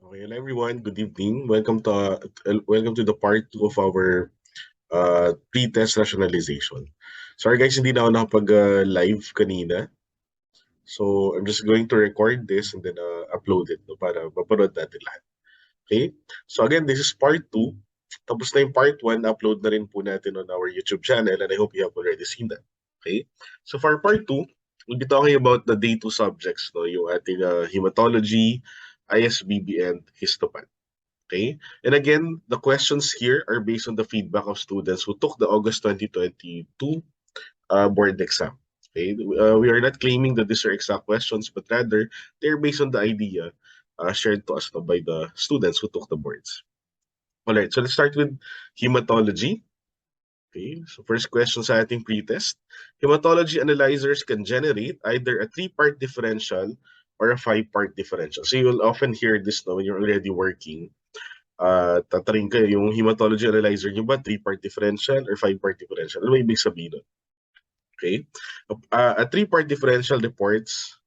Okay, hello everyone. Good evening. Welcome to the part 2 of our pre-test rationalization. Sorry guys, hindi na ako nakapag-live kanina. So I'm just going to record this and then upload it no, para mapanood natin lahat. Okay? So again, this is part 2. Tapos na yung part 1, upload na rin po natin on our YouTube channel and I hope you have already seen that. Okay? So for part 2, we'll be talking about the day 2 subjects, no? Yung ating hematology, ISBB, and histopath. Okay? And again, the questions here are based on the feedback of students who took the August 2022 board exam. Okay? We are not claiming that these are exact questions, but rather they're based on the idea shared to us by the students who took the boards. All right, so let's start with hematology. Okay, so first question sa ating pretest. Hematology analyzers can generate either a 3-part differential or a 5-part differential. So you will often hear this no, when you're already working. Tatarin kayo, yung hematology analyzer nyo ba, 3-part differential or 5-part differential? Ano ba ibig sabihin nun? Okay? A 3-part differential reports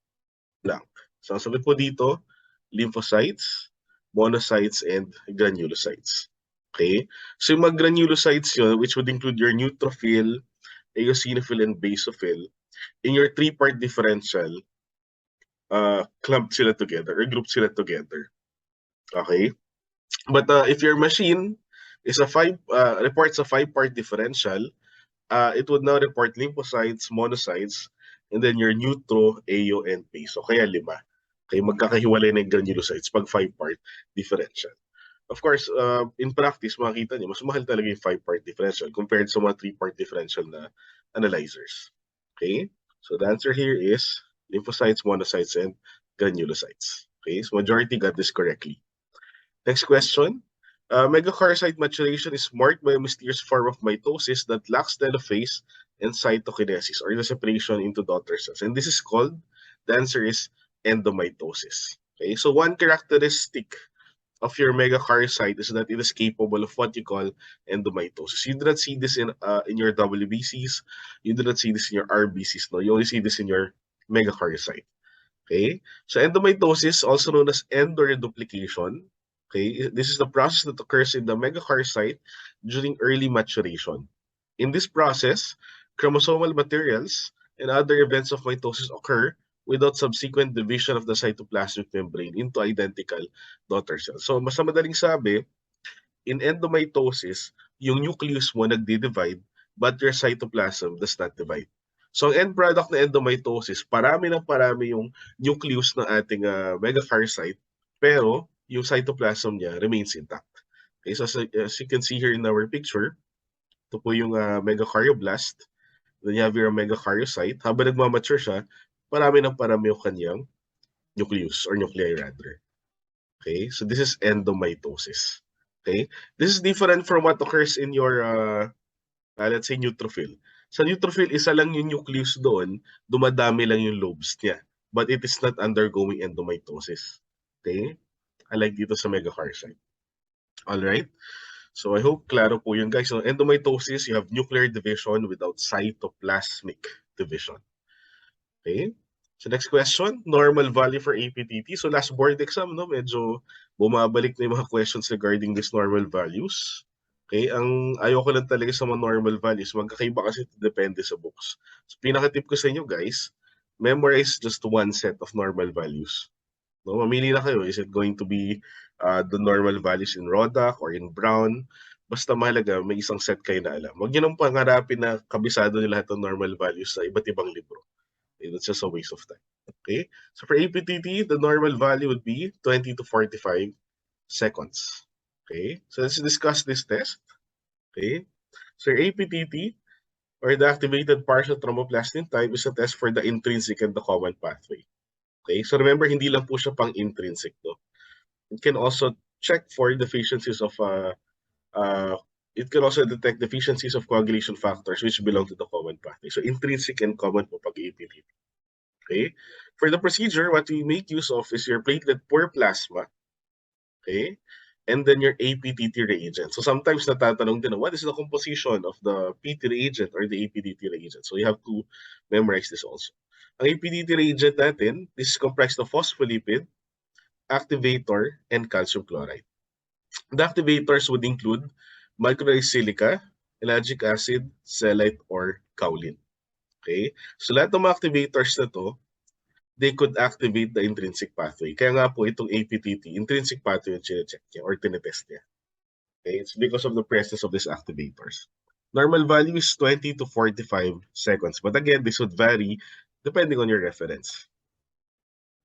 lang. So, ang sabi po dito, lymphocytes, monocytes, and granulocytes. Okay? So, yung mga granulocytes yun, which would include your neutrophil, eosinophil, and basophil, in your 3-part differential, clumped sila together or grouped sila together. Okay? But if your machine is reports a 5-part differential, it would now report lymphocytes, monocytes, and then your neutro, AO, and base. So kaya 5. Okay, magkakahiwalay na yung granulocytes pag 5-part differential. Of course, in practice, makikita niyo, mas mahal talaga yung 5-part differential compared sa mga 3-part differential na analyzers. Okay? So the answer here is lymphocytes, monocytes, and granulocytes. Okay? So majority got this correctly. Next question. Megakaryocyte maturation is marked by a mysterious form of mitosis that lacks telophase and cytokinesis, or the separation into daughter cells. And this is called, the answer is endomitosis. Okay, so one characteristic of your megakaryocyte is that it is capable of what you call endomitosis. You do not see this in your WBCs. You do not see this in your RBCs. No, you only see this in your megakaryocyte. Okay, so endomitosis, also known as endoreduplication. Okay, this is the process that occurs in the megakaryocyte during early maturation. In this process, chromosomal materials and other events of mitosis occur without subsequent division of the cytoplasmic membrane into identical daughter cells. So, mas madaling sabi, in endomitosis, yung nucleus mo nagdi-divide, but your cytoplasm does not divide. So, ang end product na endomitosis, parami yung nucleus ng ating megakaryocyte, pero yung cytoplasm niya remains intact. Okay, so as you can see here in our picture, ito po yung megakaryoblast. Then you have your megakaryocyte. Habang nagmamature siya, parami yung kanyang nucleus or nuclei rather. Okay, so this is endomitosis. Okay, this is different from what occurs in your, let's say, neutrophil. Sa neutrophil, isa lang yung nucleus doon, dumadami lang yung lobes niya. But it is not undergoing endomitosis. Okay, unlike dito sa megakaryocyte. Alright, so I hope klaro po yun guys. So endomitosis, you have nuclear division without cytoplasmic division. Okay, so next question, normal value for APTT. So last board exam, no, medyo bumabalik na yung mga questions regarding these normal values. Okay, ang ayoko lang talaga sa mga normal values, magkakaiba kasi depende sa books. So pinaka-tip ko sa inyo guys, memorize just one set of normal values. No, mamili na kayo, is it going to be the normal values in Rodak or in Brown? Basta mahalaga, may isang set kayo na alam. Huwag nyo nang pangarapin na kabisado nyo lahat ng normal values sa iba't ibang libro. Okay, that's just a waste of time. Okay, so for APTT, the normal value would be 20 to 45 seconds. Okay, so let's discuss this test. Okay, so APTT, or the activated partial thromboplastin type, is a test for the intrinsic and the common pathway. Okay, so remember, hindi lang po siya pang intrinsic, no? It can also check for deficiencies of it can also detect deficiencies of coagulation factors which belong to the common pathway. So intrinsic and common po pag APTT. Okay, for the procedure, what we make use of is your platelet poor plasma. Okay, and then your APTT reagent. So sometimes natatanong din, what is the composition of the PT reagent or the APTT reagent? So you have to memorize this also. Ang APTT reagent natin, this is comprised of phospholipid, activator, and calcium chloride. The activators would include micronized silica, ellagic acid, cellite, or kaolin. Okay? So lahat ng mga activators na to, they could activate the intrinsic pathway. Kaya nga po itong APTT, intrinsic pathway yung chinecheck niya or tinetest niya. Okay? It's because of the presence of these activators. Normal value is 20 to 45 seconds. But again, this would vary depending on your reference.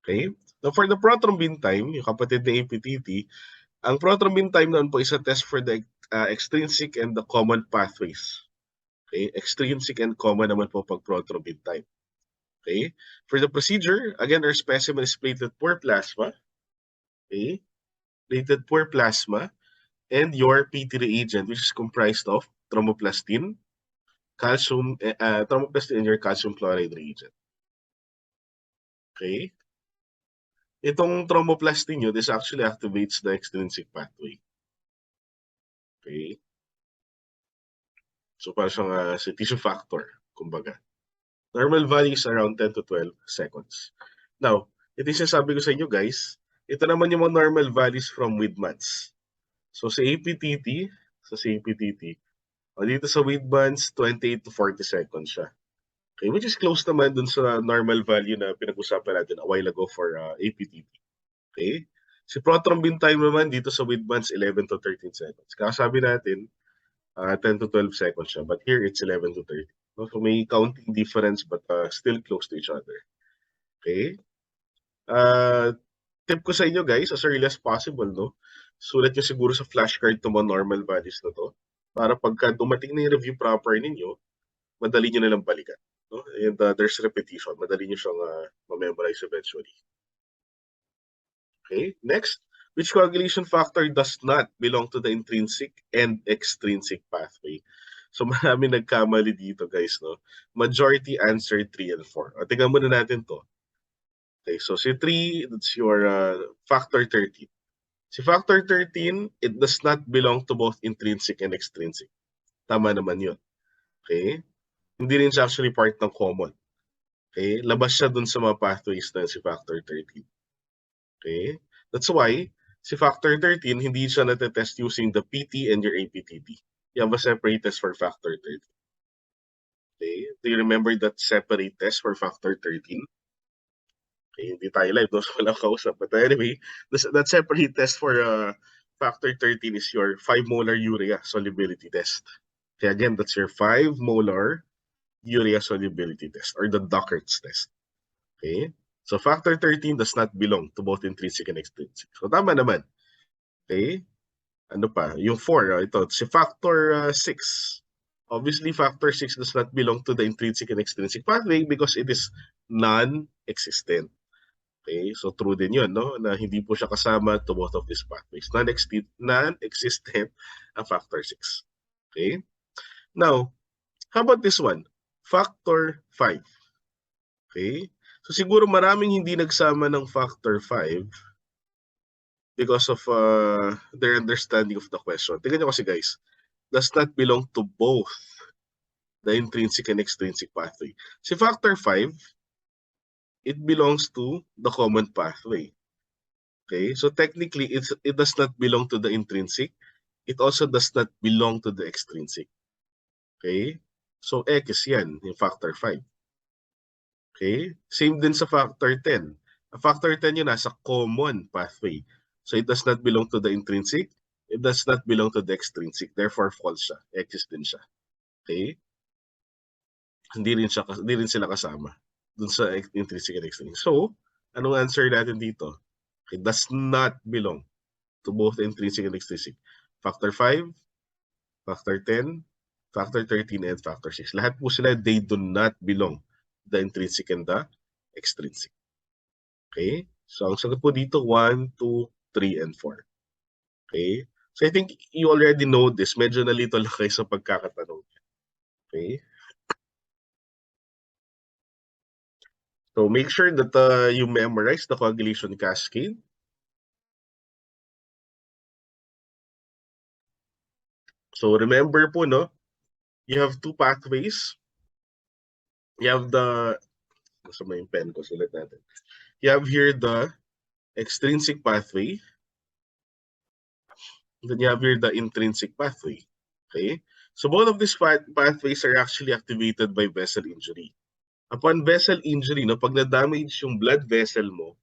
Okay? Now for the prothrombin time, yung kapatid na APTT, ang prothrombin time noon po is a test for the extrinsic and the common pathways. Okay? Extrinsic and common naman po pag prothrombin time. Okay? For the procedure, again, our specimen is plated poor plasma. Okay? Plated poor plasma and your PT reagent, which is comprised of thromboplastin, thromboplastin and your calcium chloride reagent. Okay? Itong thromboplastin nyo, this actually activates the extrinsic pathway. Okay? So parang siyang si tissue factor, kumbaga. Normal value is around 10 to 12 seconds. Now, ito yung sasabi ko sa inyo guys, ito naman yung mga normal values from Widmans. So sa APTT, dito sa Widmans, 28 to 40 seconds siya. Okay, which is close naman dun sa normal value na pinag-usapan natin a while ago for APTT. Okay? Si prothrombin time naman dito sa Widmans, 11 to 13 seconds. Kakasabi natin, 10 to 12 seconds siya. But here, it's 11 to 13. So may counting difference but still close to each other. Okay? Tip ko sa inyo guys, as early as possible, no? Sulat nyo siguro sa flashcard to mga normal values na to. Para pagka dumating na yung review proper ninyo, madali nyo na lang balikan. No? And there's repetition. Madali nyo siyang ma-memorize eventually. Okay? Next, which coagulation factor does not belong to the intrinsic and extrinsic pathway? So marami nagkamali dito guys, no? Majority answer 3 and 4. O, tingnan muna natin to. Okay, so si 3, that's your factor 13. Si factor 13, it does not belong to both intrinsic and extrinsic. Tama naman yun. Okay? Hindi rin siya actually part ng common. Okay? Labas siya dun sa mga pathways na si factor 13. Okay? That's why, si factor 13, hindi siya natetest using the PT and your APTT. You have a separate test for factor 13. Okay? Do you remember that separate test for factor 13? Okay, hindi tayo live, no? So walang kausap. But anyway, that separate test for factor 13 is your 5 molar urea solubility test. Okay, again, that's your 5 molar urea solubility test or the Dockert's test. Okay? So factor 13 does not belong to both intrinsic and extrinsic. So tama naman. Okay? Ano pa? Yung 4, ito, si factor 6. Obviously, factor 6 does not belong to the intrinsic and extrinsic pathway because it is non-existent. Okay? So true din yun, no? Na hindi po siya kasama to both of these pathways. Non-existent ang factor 6. Okay? Now, how about this one? Factor 5. Okay? So siguro maraming hindi nagsama ng factor 5 because of their understanding of the question. Tingnan nyo kasi guys, does not belong to both the intrinsic and extrinsic pathway. Si factor 5, it belongs to the common pathway. Okay? So technically, it does not belong to the intrinsic. It also does not belong to the extrinsic. Okay? So X yan, yung factor 5. Okay? Same din sa factor 10. Ang factor 10 yun nasa common pathway. So it does not belong to the intrinsic. It does not belong to the extrinsic. Therefore, false siya. X din siya. Okay? Hindi rin sila kasama dun sa intrinsic and extrinsic. So, anong answer natin dito? It does not belong to both intrinsic and extrinsic. Factor 5, factor 10, factor 13, and factor 6. Lahat po sila, they do not belong to the intrinsic and the extrinsic. Okay? So, ang sagot po dito, 1, 2, 3, and 4. Okay? So, I think you already know this. Medyo nalito lang kayo sa pagkakatanong. Okay? So, make sure that you memorize the coagulation cascade. So, remember po, no? You have two pathways. You have the... Nasa may pen ko, sulit natin. You have here the extrinsic pathway, then you have here the intrinsic pathway. Okay? So both of these pathways are actually activated by vessel injury. Upon vessel injury, no, pag na-damage yung blood vessel mo,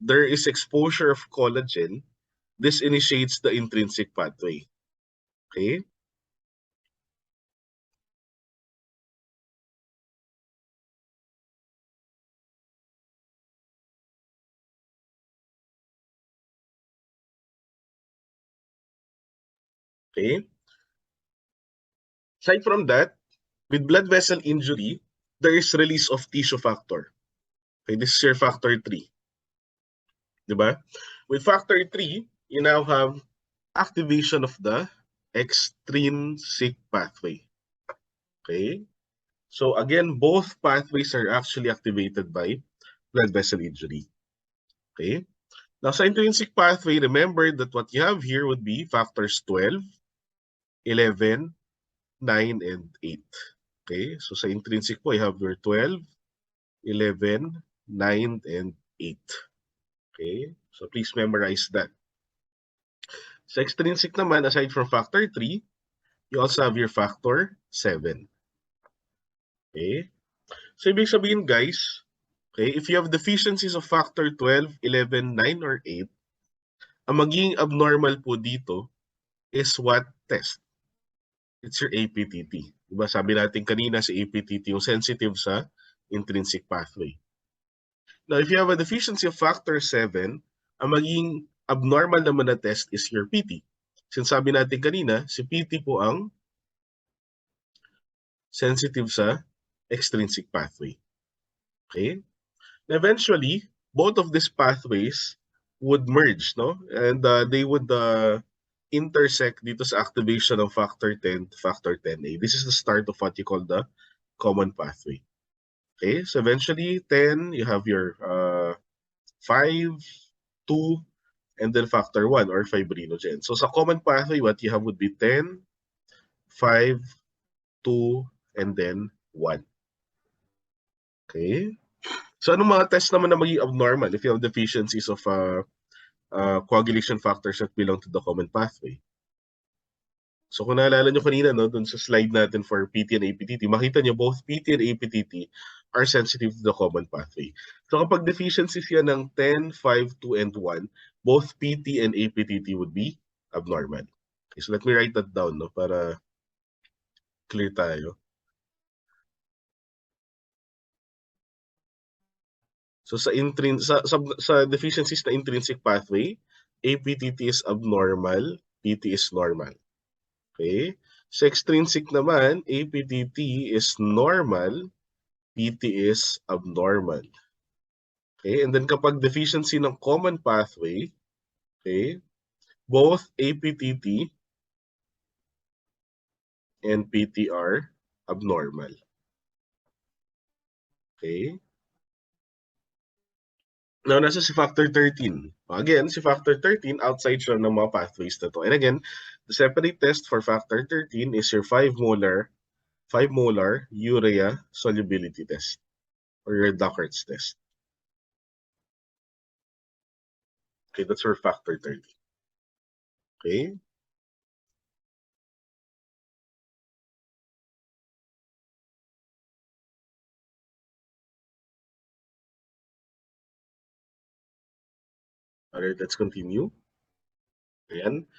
there is exposure of collagen. This initiates the intrinsic pathway. Okay? Okay? Aside from that, with blood vessel injury, there is release of tissue factor. Okay, this is your factor 3. Diba? With factor 3, you now have activation of the extrinsic pathway. Okay? So again, both pathways are actually activated by blood vessel injury. Okay? Now sa intrinsic pathway, remember that what you have here would be factors 12, 11, 9, and 8. Okay? So sa intrinsic po, you have your 12, 11, 9, and 8. Okay? So please memorize that. Sa extrinsic naman, aside from factor 3, you also have your factor 7. Okay? So ibig sabihin guys, okay, if you have deficiencies of factor 12, 11, 9, or 8, ang magiging abnormal po dito is what test? It's your APTT. Diba sabi natin kanina si APTT yung sensitive sa intrinsic pathway. Now, if you have a deficiency of factor 7, ang magiging abnormal naman na test is your PT. Since sabi natin kanina, si PT po ang sensitive sa extrinsic pathway. Okay? And eventually, both of these pathways would merge, no? And they would intersect dito sa activation of factor 10 to factor 10A. This is the start of what you call the common pathway. Okay, so eventually 10, you have your 5, 2, and then factor 1 or fibrinogen. So sa common pathway, what you have would be 10, 5, 2, and then 1. Okay? So anong mga test naman na maging abnormal if you have deficiencies of coagulation factors that belong to the common pathway? So kung naalala nyo kanina, no, dun sa slide natin for PT and APTT, makita nyo both PT and APTT are sensitive to the common pathway. So kapag deficiencies yan ng 10, 5, 2, and 1, both PT and APTT would be abnormal. Okay, so let me write that down, no, para clear tayo. So sa deficiencies na intrinsic pathway, APTT is abnormal, PT is normal. Okay? Sa extrinsic naman, APTT is normal, PT is abnormal. Okay? And then kapag deficiency ng common pathway, okay, both APTT and PT are abnormal. Okay? Now, nasa si factor 13. Again, si factor 13, outside siya ng mga pathways na to. And again, the separate test for factor 13 is your 5 molar urea solubility test or your Dockert's test. Okay, that's for factor 13. Okay? Alright, let's continue. Ayan.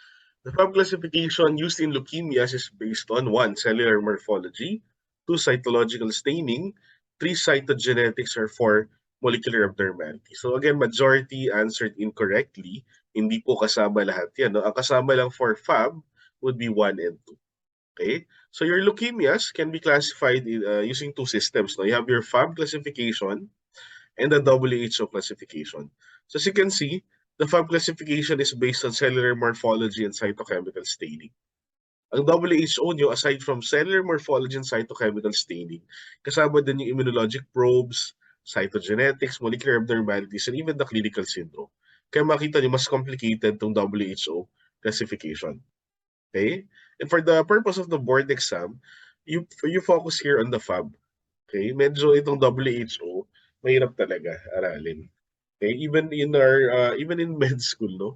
The Fab classification used in leukemias is based on 1. Cellular morphology, 2. Cytological staining, 3. Cytogenetics, or 4. Molecular abnormality. So again, majority answered incorrectly. Hindi po kasama lahat yan. No? Ang kasama lang for Fab would be 1 and 2. Okay? So your leukemias can be classified using two systems. No? You have your Fab classification and the WHO classification. So as you can see, the Fab classification is based on cellular morphology and cytochemical staining. Ang WHO nyo, aside from cellular morphology and cytochemical staining, kasama din yung immunologic probes, cytogenetics, molecular abnormalities, and even the clinical syndrome. Kaya makita nyo, mas complicated itong WHO classification. Okay? And for the purpose of the board exam, you focus here on the Fab. Okay? Medyo itong WHO, mahirap talaga aralin. Okay? Even in med school, no?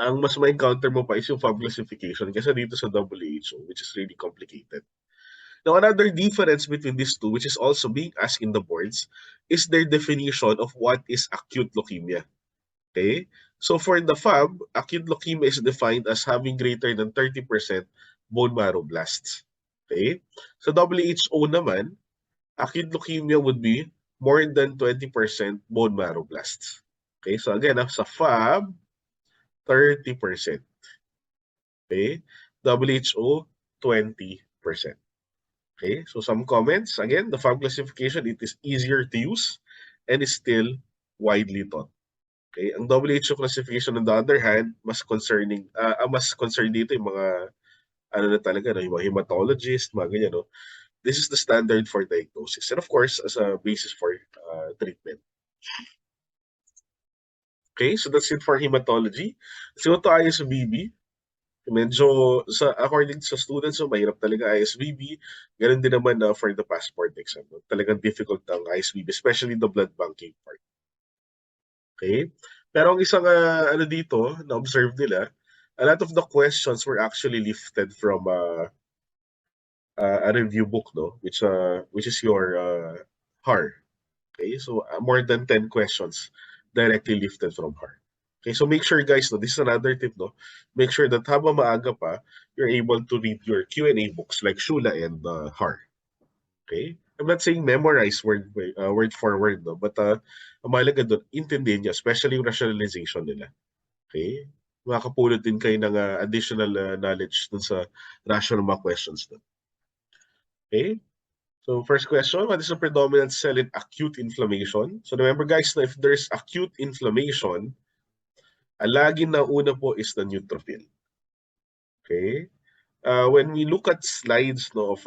Ang mas ma-encounter mo pa is yung Fab classification kasi dito sa WHO, which is really complicated. Now, another difference between these two, which is also being asked in the boards, is their definition of what is acute leukemia. Okay? So for the FAB, acute leukemia is defined as having greater than 30% bone marrow blasts. Okay? Sa WHO naman, acute leukemia would be more than 20% bone marrow blasts. Okay? So again, sa FAB, 30%. Okay? WHO, 20%. Okay, so some comments. Again, the FAB classification, it is easier to use and is still widely taught. Okay, ang WHO classification on the other hand, mas concerned dito yung mga ano na talaga, no, yung mga hematologist, mga ganyan, no. This is the standard for diagnosis and of course as a basis for treatment. Okay, so that's it for hematology. So to ISBB, medyo according sa students, so mahirap talaga ISBB. Ganun din naman for the passport exam. No? Talagang difficult ang ISBB, especially the blood banking part. Okay? Pero ang isang ano dito, na-observe nila, a lot of the questions were actually lifted from a review book, no? Which is your HAR. Okay? So more than 10 questions directly lifted from HAR. Okay, so make sure guys, no, this is another tip, no? Make sure that habang maaga pa, you're able to read your Q&A books like Shula and HAR. Okay? I'm not saying memorize word for word, no? But ang mahalaga doon, intindihin niya, especially yung rationalization nila. Okay? Makakapulot din kayo ng additional knowledge dun sa rational mga questions doon. Okay? So first question, what is the predominant cell in acute inflammation? So remember guys, na if there's acute inflammation, ang lagi na una po is the neutrophil. Okay? When we look at slides, no, of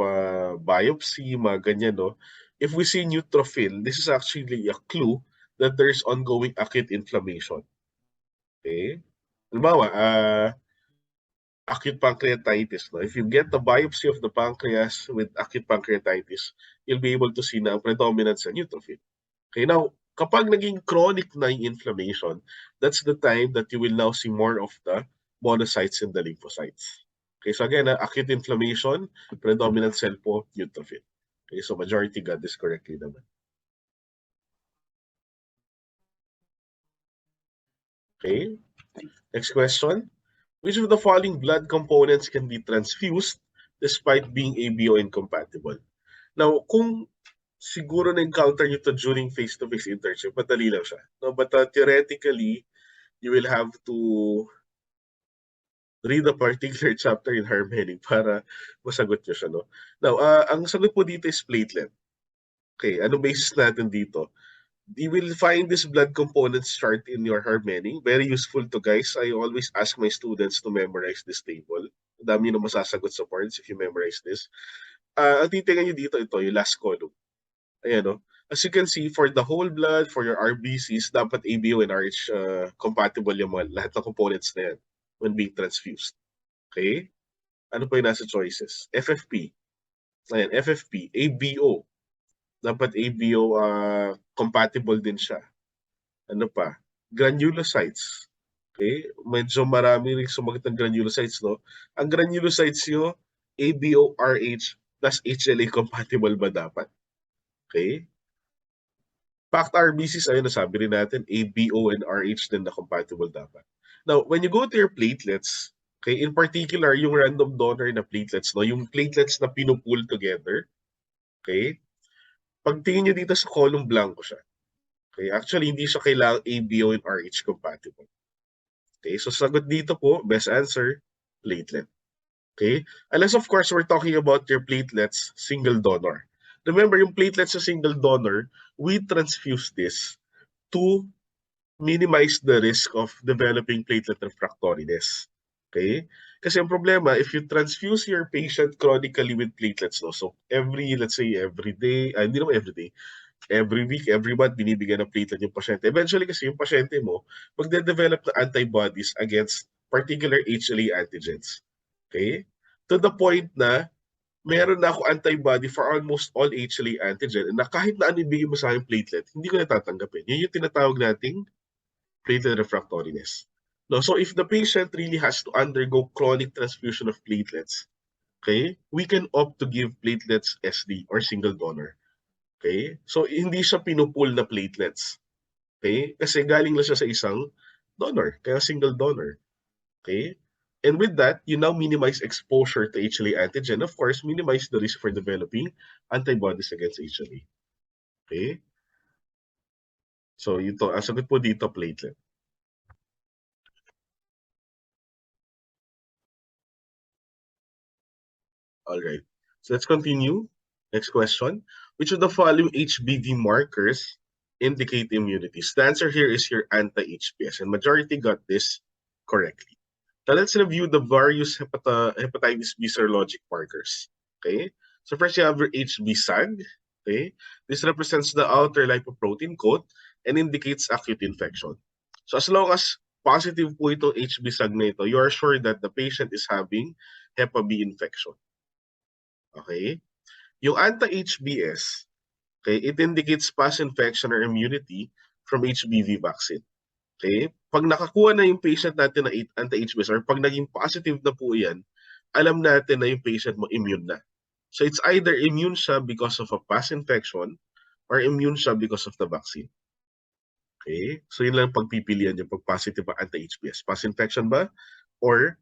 biopsy, mga ganyan, no, if we see neutrophil, this is actually a clue that there's ongoing acute inflammation. Okay? Halimbawa, acute pancreatitis. No? If you get the biopsy of the pancreas with acute pancreatitis, you'll be able to see na ang predominant sa neutrophil. Okay, now, kapag naging chronic na yung inflammation, that's the time that you will now see more of the monocytes and the lymphocytes. Okay, so again, acute inflammation, predominant cell po, neutrophil. Okay, so majority got this correctly naman. Okay, next question. Which of the following blood components can be transfused despite being ABO incompatible? Now, kung siguro na-encounter nyo to during face-to-face internship, madali lang siya. No? But theoretically, you will have to read a particular chapter in Harmonic para masagot nyo siya. No? Now, ang sagot po dito is platelet. Okay, anong basis natin dito? You will find this blood components chart in your Harmony. Very useful to guys. I always ask my students to memorize this table. Dami na masasagot sa parts if you memorize this. Ang titingnan nyo dito, ito, yung last column. Ayan, no? As you can see, for the whole blood, for your RBCs, dapat ABO and RH compatible yung mga, lahat ng components na yan when being transfused. Okay? Ano pa yung nasa choices? FFP. Ayan, FFP, ABO. Dapat ABO compatible din siya. Ano pa? Granulocytes. Okay? Medyo marami rin sumagot ng granulocytes, no? Ang granulocytes nyo, ABO, RH, plus HLA compatible ba dapat? Okay? Packed RBCs, ayun, nasabi rin natin, ABO and RH din na compatible dapat. Now, when you go to your platelets, okay, in particular, yung random donor na platelets, no, yung platelets na pinupool together, okay, pagtingin nyo dito sa column blanco siya. Okay, actually, hindi siya kailangang ABO and RH compatible. Okay, so sagot dito po, best answer, platelet. Okay, unless of course, we're talking about your platelets, single donor. Remember, yung platelets sa single donor, we transfuse this to minimize the risk of developing platelet refractoriness. Okay? Kasi ang problema, if you transfuse your patient chronically with platelets, no, so let's say every day, hindi naman every day, every week, every month, binibigyan ng platelet yung pasyente. Eventually kasi yung pasyente mo, magde-develop ng antibodies against particular HLA antigens. Okay? To the point na meron na ako antibody for almost all HLA antigen na kahit na ano ibigay mo sa akin platelet, hindi ko natatanggapin. Yun yung tinatawag nating platelet refractoriness. No, so if the patient really has to undergo chronic transfusion of platelets, okay, we can opt to give platelets SD or single donor. Okay? So hindi siya pinupull na platelets. Okay? Kasi galing lang siya sa isang donor, kaya single donor. Okay? And with that, you now minimize exposure to HLA antigen. Of course, minimize the risk for developing antibodies against HLA. Okay? So, ito, ang sagot po dito, platelet. All right. So, let's continue. Next question. Which of the following HBV markers indicate immunities? The answer here is your anti-HBs, and majority got this correctly. Now, let's review the various hepatitis B serologic markers. Okay. So first you have your HB SAG. Okay. This represents the outer lipoprotein coat and indicates acute infection. So as long as positive po itong HB SAG na ito, you are sure that the patient is having Hep B infection. Okay. Yung anti-HBs, okay, it indicates past infection or immunity from HBV vaccine. Okay? Pag nakakuha na yung patient natin ng anti-HBs or pag naging positive na po yan, alam natin na yung patient mo immune na. So it's either immune siya because of a past infection or immune siya because of the vaccine. Okay? So yun lang pagpipilian yung pag positive ang anti-HBs. Past infection ba or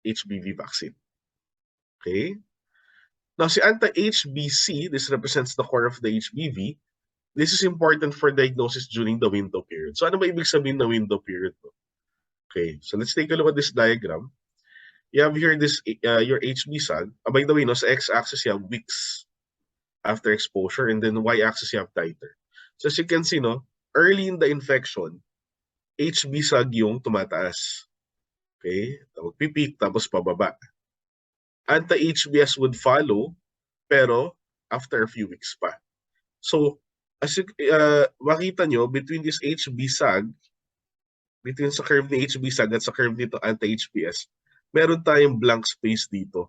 HBV vaccine? Okay? Now si anti-HBC, this represents the core of the HBV. This is important for diagnosis during the window period. So ano ba ibig sabihin na window period? Okay, so let's take a look at this diagram. You have here this your HB SAG. By the way, no, sa x-axis you have weeks after exposure, and then y-axis you have titer. So as you can see, no, early in the infection, HB SAG yung tumataas. Okay, magpipik tapos pababa. Anti-HBs would follow, pero after a few weeks pa. So as you, makita nyo, between this HB SAG, between sa curve ni HB SAG at sa curve nito anti-HBs, meron tayong blank space dito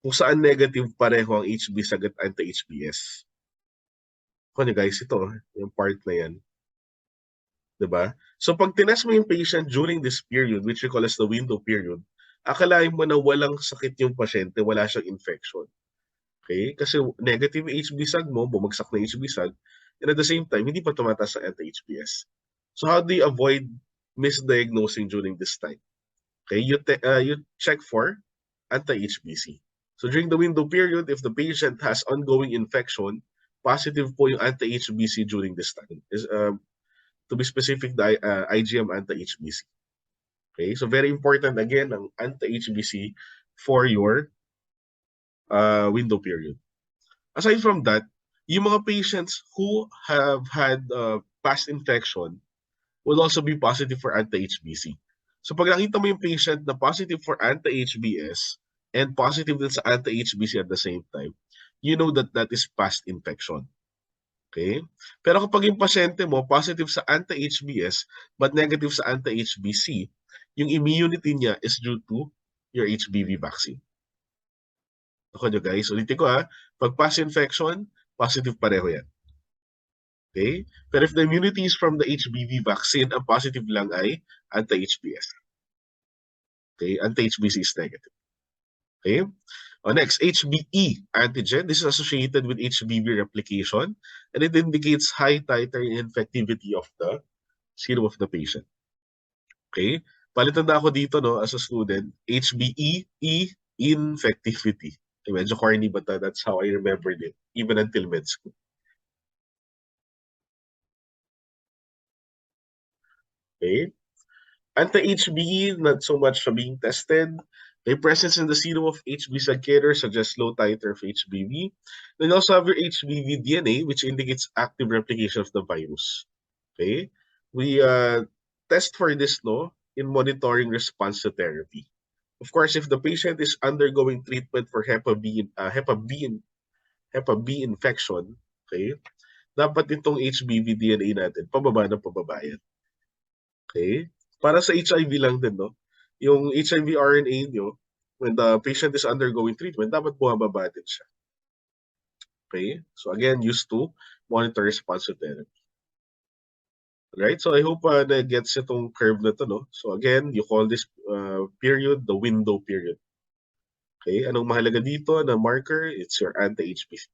kung saan negative pareho ang HB SAG at anti-HBs. Kung guys, ito, yung part na yan. Diba? So pag tinest mo yung patient during this period, which we call as the window period, akalain mo na walang sakit yung pasyente, wala siyang infection. Okay? Kasi negative HB SAG mo, bumagsak na HB SAG, and at the same time, hindi pa tumataas sa anti-HBs. So how do you avoid misdiagnosing during this time? Okay, you check for anti-HBC. So during the window period, if the patient has ongoing infection, positive po yung anti-HBC during this time. To be specific, the IgM anti-HBC. Okay, so very important again ang anti-HBC for your window period. Aside from that, yung mga patients who have had past infection will also be positive for anti-HBC. So pag nakita mo yung patient na positive for anti-HBs and positive din sa anti-HBC at the same time, you know that that is past infection. Okay? Pero kapag yung pasyente mo positive sa anti-HBs but negative sa anti-HBC, yung immunity niya is due to your HBV vaccine. Ako nyo guys, ulitin ko ha, pag past infection, positive pareho yan. Okay? Pero if the immunity is from the HBV vaccine, ang positive lang ay anti-HBs. Okay? Anti-HBC is negative. Okay? Next, HBe antigen. This is associated with HBV replication, and it indicates high titer infectivity of the serum of the patient. Okay? Palitan na ako dito, no, as a student, HBe, infectivity. Okay, medyo corny, but that's how I remembered it, even until med school. Okay? Anti-HBe, not so much being tested. The presence in the serum of HB subcarrier suggests low titer of HBV. Then you also have your HBV DNA, which indicates active replication of the virus. Okay? We test for this, no, in monitoring response to therapy. Of course, if the patient is undergoing treatment for Hep B infection, okay, dapat itong HBV DNA natin, pababa na pababa yan. Okay? Para sa HIV lang din, no? Yung HIV RNA nyo, when the patient is undergoing treatment, dapat bumababa din siya. Okay? So again, used to monitor response to therapy. Right? So I hope na-gets itong curve na to, no? So again, you call this period the window period. Okay? Anong mahalaga dito na marker? It's your anti-HPC.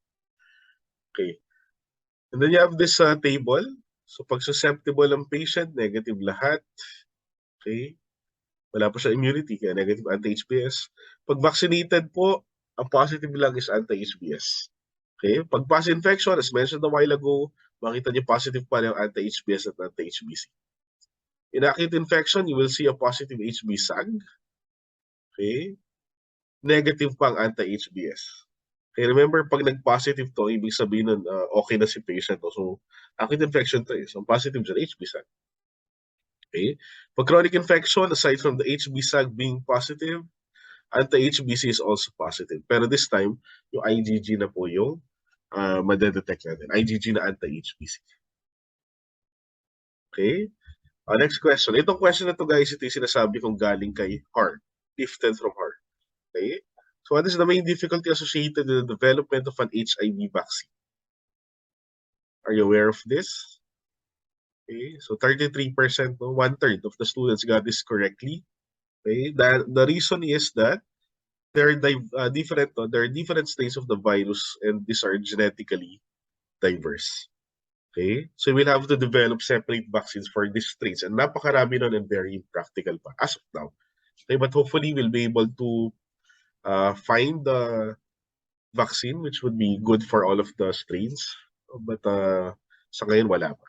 Okay. And then you have this table. So pag susceptible ang patient, negative lahat. Okay? Wala pa siya immunity, kaya negative anti-HBs. Pag vaccinated po, ang positive lang is anti-HBs. Okay? Pag past infection, as mentioned a while ago, makita niyo positive pa rin ang anti-HBs at anti-HBC. In acute infection, you will see a positive HB SAG. Okay? Negative pa ang anti-HBs. Okay, remember, pag nag-positive to, ibig sabihin nun, okay na si patient. So, acute infection to So, positive dyan, HB SAG. Okay? Pag chronic infection, aside from the HB SAG being positive, anti-HBC is also positive. Pero this time, yung IgG na po yung madedetect natin. IgG na anti-HBC. Okay? Next question. Itong question na to guys, ito yung sinasabi kong galing kay heart. Lifted from heart. Okay? So what is the main difficulty associated with the development of an HIV vaccine? Are you aware of this? Okay, so 33%, no, one-third of the students got this correctly. Okay, the reason is that there are different, there are different strains of the virus, and these are genetically diverse. Okay, so we'll have to develop separate vaccines for these strains, and napakarami nun and very impractical pa as of now. Okay, but hopefully we'll be able to find the vaccine which would be good for all of the strains, but sa ngayon wala pa.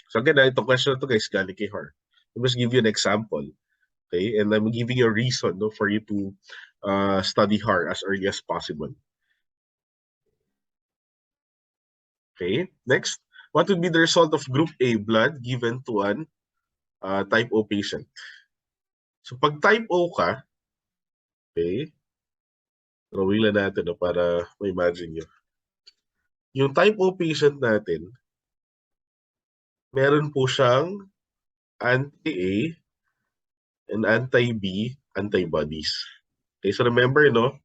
So again, itong question na to guys, galing kay Har. I'll just give you an example. Okay, and I'm giving you a reason, no, for you to study HAR as early as possible. Okay, next, what would be the result of group A blood given to an type O patient? So pag type O ka, okay, drawing lang natin, no, para ma-imagine nyo. Yung type O patient natin, meron po siyang anti-A and anti-B antibodies. Okay, so remember, no,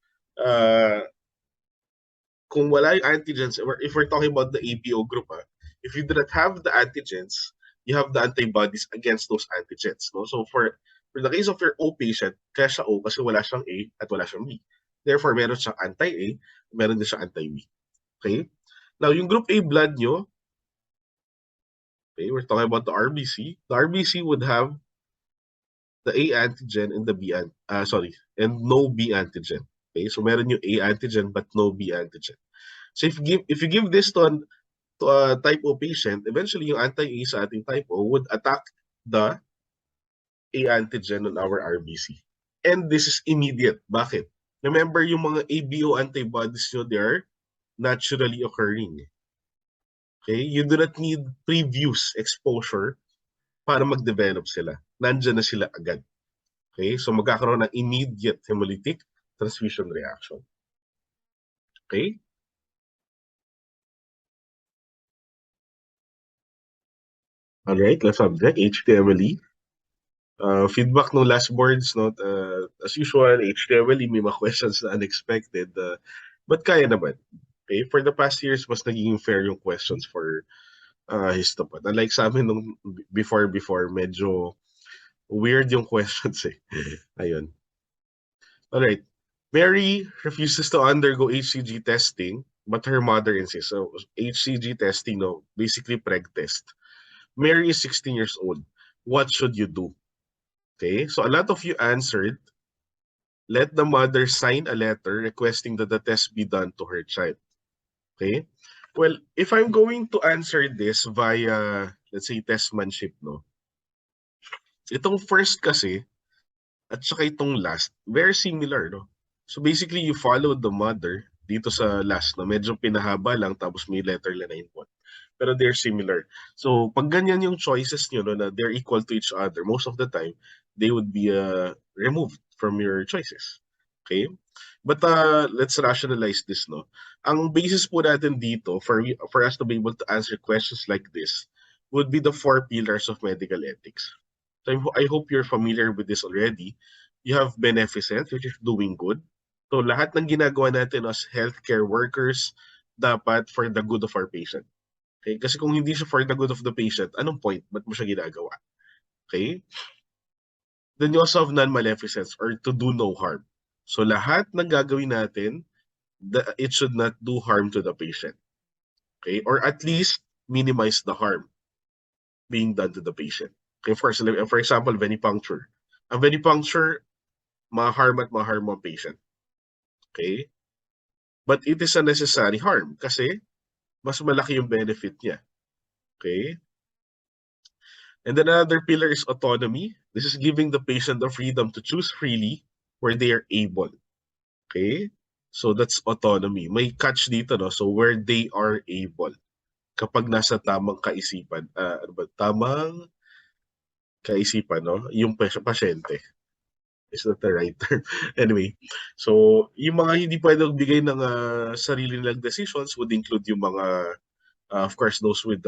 kung wala yung antigens, or if we're talking about the ABO group, if you do not have the antigens, you have the antibodies against those antigens. No? So for the case of your O patient, kaya siya O kasi wala siyang A at wala siyang B. Therefore, meron siyang anti-A, meron din siyang anti-B. Okay? Now, yung group A blood nyo, okay, we're talking about the RBC. The RBC would have the A antigen and the and no B antigen. Okay, so meron yung A antigen but no B antigen. So if you give this to a type O patient, eventually yung anti-A sa ating type O would attack the A antigen on our RBC. And this is immediate. Bakit? Remember yung mga ABO antibodies nyo, they are naturally occurring. Okay? You do not need previous exposure para mag-develop sila. Nandyan na sila agad. Okay? So magkakaroon ng immediate hemolytic transfusion reaction. Okay? Alright, last subject, HTMLE. Feedback no last boards, no? As usual, HTMLE, may mga questions na unexpected. But kaya naman. Okay? For the past years, mas naging fair yung questions for histopod. Unlike sa amin nung before, medyo weird yung questions eh. Ayun. Alright. Mary refuses to undergo HCG testing, but her mother insists. So, HCG testing, no, basically preg test. Mary is 16 years old. What should you do? Okay, so a lot of you answered, let the mother sign a letter requesting that the test be done to her child. Okay, well, if I'm going to answer this via, let's say, testmanship, no, itong first kasi, at saka itong last, very similar, no? So basically, you follow the mother dito sa last, no? Medyo pinahaba lang, tapos may letter lang na input. Pero they're similar. So pag ganyan yung choices nyo, no, na they're equal to each other, most of the time, they would be removed from your choices. Okay? But let's rationalize this, no? Ang basis po natin dito for us to be able to answer questions like this would be the 4 pillars of medical ethics. So I hope you're familiar with this already. You have beneficence, which is doing good. So lahat ng ginagawa natin as healthcare workers, dapat for the good of our patient. Okay? Kasi kung hindi siya for the good of the patient, anong point? Ba't mo siya ginagawa? Okay? Then you also have non-maleficence or to do no harm. So lahat ng gagawin natin, it should not do harm to the patient. Okay? Or at least minimize the harm being done to the patient. Okay, for example, venipuncture. Ang venipuncture, ma-harm mo ang patient. Okay? But it is a necessary harm kasi mas malaki yung benefit niya. Okay? And then another pillar is autonomy. This is giving the patient the freedom to choose freely where they are able. Okay? So that's autonomy. May catch dito, no? So where they are able. Kapag nasa tamang kaisipan, tamang kaisipan, no? Yung pasyente. Is that the right term? Anyway, so yung mga hindi pwede magbigay ng sarili nilang decisions would include yung mga, of course, those with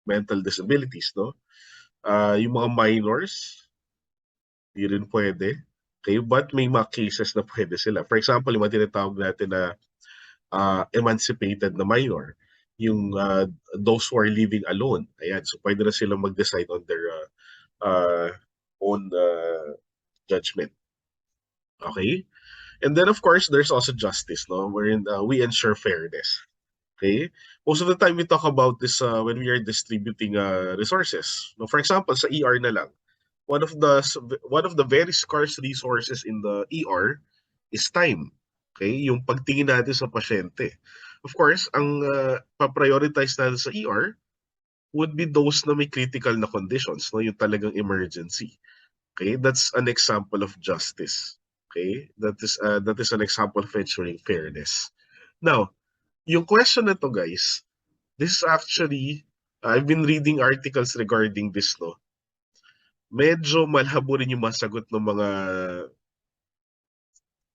mental disabilities, no? Yung mga minors, di rin pwede. Okay, but may mga cases na pwede sila. For example, yung mga tinatawag natin na emancipated na minor, yung those who are living alone. Ayan, so pwede na silang mag-decide on their uh, own judgment. Okay? And then, of course, there's also justice, no? Wherein we ensure fairness. Okay? Most of the time, we talk about this when we are distributing resources. No, for example, sa ER na lang, one of the very scarce resources in the ER is time. Okay? Yung pagtingin natin sa pasyente. Of course, ang pa-prioritize natin sa ER would be those na may critical na conditions, no? Yung talagang emergency. Okay? That's an example of justice. Okay? That is an example of ensuring fairness. Now, yung question na to, guys, this is actually I've been reading articles regarding this, no. Medyo malabo rin yung masagot ng mga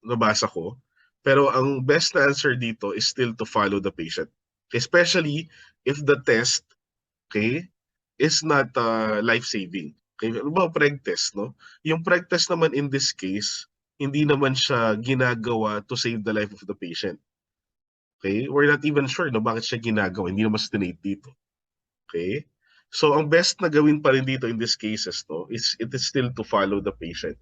nabasa ko. Pero ang best na answer dito is still to follow the patient. Especially if the test, okay, is not life-saving. Okay, ano ba preg test, no? Yung preg test naman in this case, hindi naman siya ginagawa to save the life of the patient. Okay? We're not even sure na bakit siya ginagawa. Hindi naman stinate dito. Okay? So, ang best na gawin pa rin dito in these cases, no, it is still to follow the patient.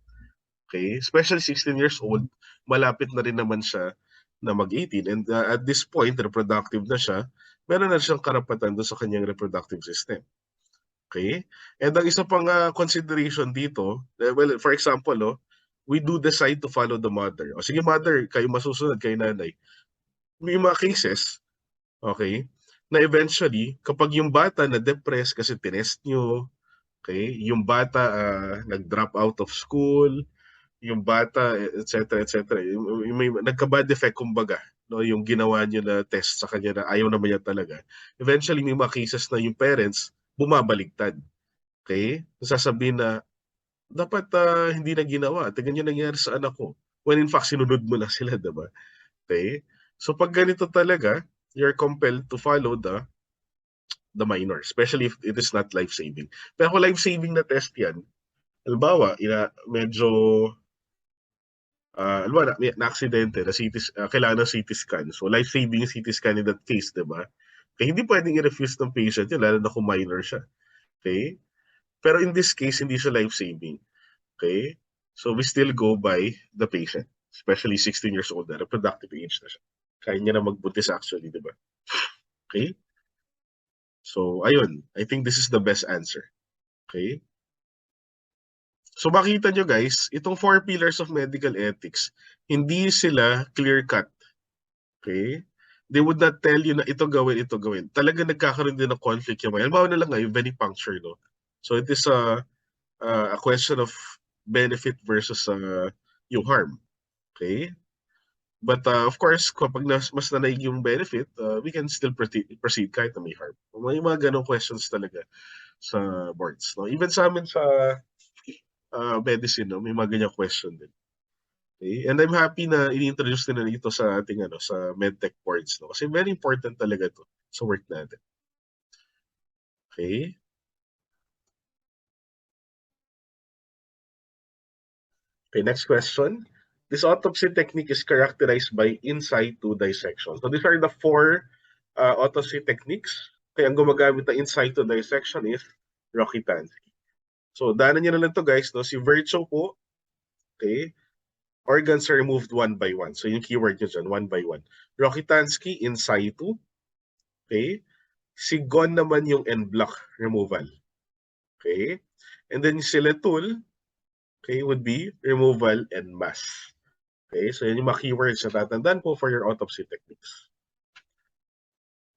Okay? Especially 16 years old, malapit na rin naman siya na mag-18. And at this point, reproductive na siya, meron na siyang karapatan doon sa kanyang reproductive system. Okay? And ang isa pang consideration dito, well, for example, no, we do decide to follow the mother. O sige, mother, kayo masusunod, kayo nanay. May mga cases, okay, na eventually, kapag yung bata na-depress kasi tinest nyo, okay, yung bata nag-drop out of school, yung bata, etc., yung may nagka-bad effect, kumbaga, no, yung ginawa nyo na test sa kanya na ayaw naman niya talaga. Eventually, may mga cases na yung parents bumabaligtad. Okay? Sasabihin na, dapat hindi na ginawa. Tingnan nyo nangyari sa anak ko. When in fact, sinunod mo lang sila, diba? Okay? So pag ganito talaga, you're compelled to follow the minor, especially if it is not life-saving. Pero kung life-saving na test yan, halimbawa, medyo halimbawa, na-aksidente, kailangan ng CT scan. So life-saving yung CT scan in that case, di ba? Kaya hindi pwedeng i-refuse ng patient yun, lalo na kung minor siya. Okay? Pero in this case, hindi siya life-saving. Okay? So we still go by the patient, especially 16 years old na, reproductive age na siya. Kaya niya na magbuntis actually, di ba? Okay? So, ayun. I think this is the best answer. Okay? So, makita nyo guys, itong 4 pillars of medical ethics, hindi sila clear-cut. Okay? They would not tell you na ito gawin, ito gawin. Talaga nagkakaroon din ng conflict yung mga. Halimbawa na lang nga, yung venipuncture, no? So, it is a question of benefit versus yung harm. Okay? But of course, kapag mas nanaig yung benefit, we can still proceed kahit na may harm. May mga ganong questions talaga sa boards. No? Even sa amin sa medicine, no? May mga ganyang question din. Okay? And I'm happy na ini-introduce nila ito sa ating sa Medtech boards. No? Kasi very important talaga to sa work natin. Okay? Okay, next question. This autopsy technique is characterized by in situ dissection. So these are the four autopsy techniques. Okay, ang gumagamit ng in situ dissection is Rokitansky. So, daanan nyo na lang to guys, no? Si Virchow po, okay, organs are removed one by one. So, yung keyword nyo dyan, one by one. Rokitansky, in situ, okay? Si Gon naman yung en bloc removal, okay? And then si Letul, okay, would be removal and mass. Okay, so yun yung mga keywords na tatandaan po for your autopsy techniques.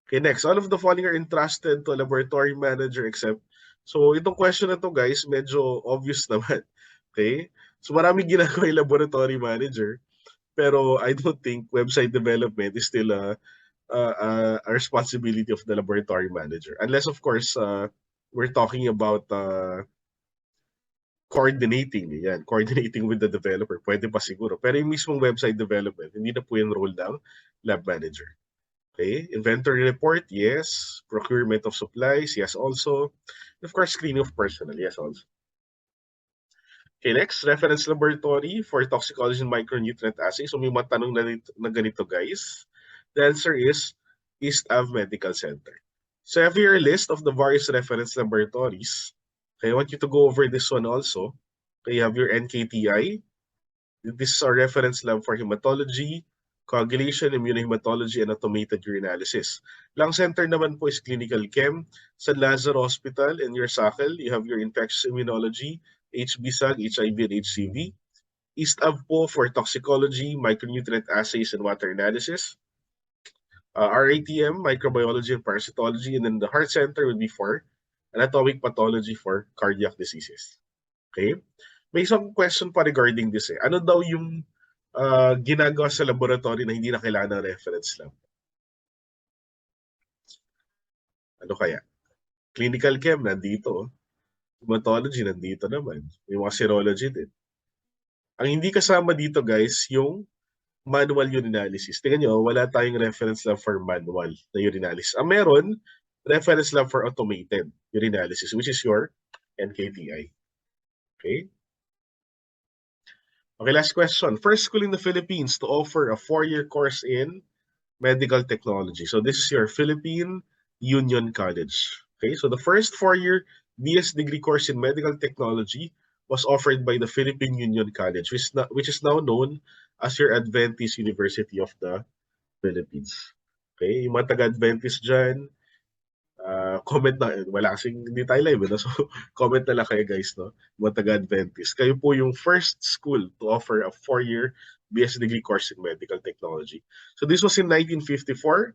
Okay, next. All of the following are entrusted to a laboratory manager except... So, itong question na to guys, medyo obvious naman. Okay? So, maraming ginagawa yung laboratory manager. Pero I don't think website development is still a responsibility of the laboratory manager. Unless, of course, we're talking about coordinating. Yan, coordinating with the developer. Pwede pa siguro. Pero yung mismong website development, hindi na po yung role ng lab manager. Okay, inventory report, yes. Procurement of supplies, yes also. And of course, screening of personnel, yes also. Okay, next, reference laboratory for toxicology and micronutrient assays. So may mga tanong na ganito guys. The answer is East Ave Medical Center. So I have your list of the various reference laboratories. Okay, I want you to go over this one also. Okay, you have your NKTI. This is our reference lab for hematology, coagulation, immunohematology, and automated urinalysis. Lung center naman po is clinical chem. San Lazaro Hospital in your SACL, you have your infectious immunology, HBsag, HIV, and HCV. East Ave po for toxicology, micronutrient assays, and water analysis. RATM, microbiology and parasitology, and then the heart center would be for anatomic pathology for cardiac diseases. Okay? May isang question pa regarding this eh. Ano daw yung ginagawa sa laboratory na hindi na kailangan ng reference lab? Ano kaya? Clinical chem, nandito. Hematology, nandito naman. May mga serology din. Ang hindi kasama dito guys, yung manual urinalysis. Tingnan nyo, wala tayong reference lab for manual na urinalysis. Ang meron, reference lab for automated urinalysis, which is your NKTI. Okay? Okay, last question. First school in the Philippines to offer a 4-year course in medical technology. So this is your Philippine Union College. Okay, so the first 4-year BS degree course in medical technology was offered by the Philippine Union College, which is now known as your Adventist University of the Philippines. Okay, yung mga taga-Adventist dyan, comment na, wala kasing hindi tayo live, no? So comment na lang kayo guys, no? Mga taga-Adventist. Kayo po yung first school to offer a 4-year BS degree course in medical technology. So this was in 1954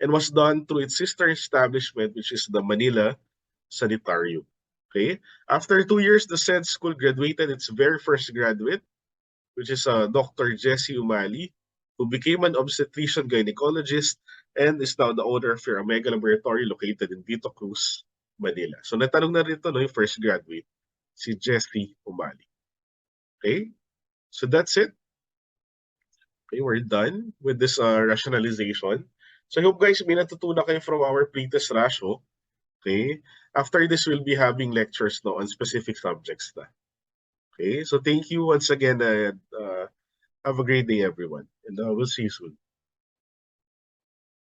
and was done through its sister establishment, which is the Manila Sanitarium. Okay? After 2 years, the said school graduated its very first graduate, which is Dr. Jessie Umali, who became an obstetrician gynecologist and is now the owner of your Omega Laboratory located in Vito Cruz, Manila. So natanong na rito no, yung first graduate, si Jessie Umali. Okay? So that's it. Okay, we're done with this rationalization. So I hope guys may natutunan kayo from our pre-test ratio. Okay? After this, we'll be having lectures no, on specific subjects na. Okay? So thank you once again and have a great day everyone. And we'll see you soon.